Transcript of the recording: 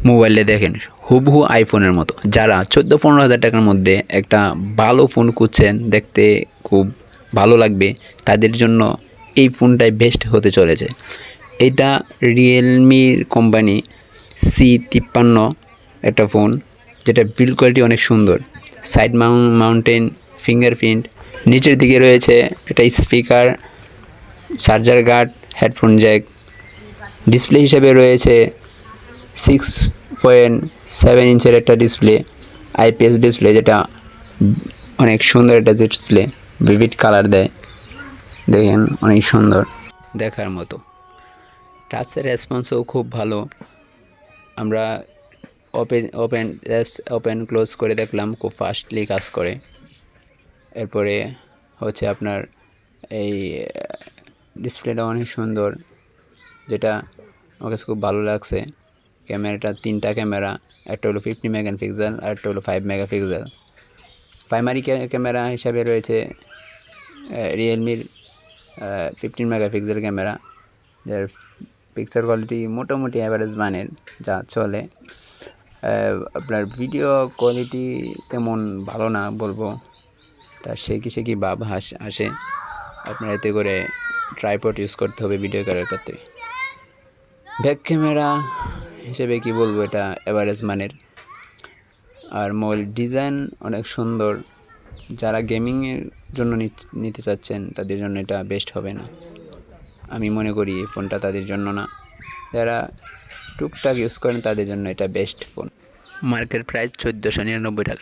মোবাইলে দেখেন হুবহু আইফোনের মতো। যারা 14-15 হাজার টাকার মধ্যে একটা ভালো ফোন খুঁজছেন, দেখতে খুব ভালো লাগবে, তাদের জন্য এই ফোনটাই বেস্ট হতে চলেছে। এটা রিয়েলমির কোম্পানি C53 একটা ফোন, যেটা বিল্ড কোয়ালিটি অনেক সুন্দর। সাইড মাউন্টেন ফিঙ্গারপ্রিন্ট, নিচের দিকে রয়েছে একটা speaker, charger guard, headphone jack. Display হিসেবে রয়েছে 6.7 ইঞ্চের একটা ডিসপ্লে, আইপিএস ডিসপ্লে, যেটা অনেক সুন্দর একটা ডিসপ্লে, ভিভিড কালার দেয়, দেখেন অনেক সুন্দর দেখার মতো। টাচের রেসপন্সও খুব ভালো। আমরা ওপেন ক্লোজ করে দেখলাম, খুব ফাস্টলি কাজ করে। এরপরে হচ্ছে আপনার এই ডিসপ্লেটা অনেক সুন্দর, যেটা আমার কাছে খুব ভালো লাগছে। ক্যামেরাটা 3টা ক্যামেরা, একটা হলো 50 মেগাপিক্সেল আর একটা হলো 5 মেগাপিক্সেল। প্রাইমারি ক্যামেরা হিসাবে রয়েছে রিয়েলমির 15 মেগাপিক্সেল ক্যামেরা, যার পিকচার কোয়ালিটি মোটামুটি অ্যাভারেজ মানের, যা চলে। আপনার ভিডিও কোয়ালিটি তেমন ভালো না বলবো, তা সেকি ভাব আসে। আপনার এতে করে ট্রাইপড ইউজ করতে হবে ভিডিও করার ক্ষেত্রে। ব্যাক ক্যামেরা হিসেবে কি বলবো, এটা অ্যাভারেজ মানের। আর মোবাইল ডিজাইন অনেক সুন্দর। যারা গেমিংয়ের জন্য নিতে চাচ্ছেন, তাদের জন্য এটা বেস্ট হবে না। আমি মনে করি এই ফোনটা তাদের জন্য না। যারা টুকটাক ইউজ করেন, তাদের জন্য এটা বেস্ট ফোন। মার্কেট প্রাইস 1499 টাকা।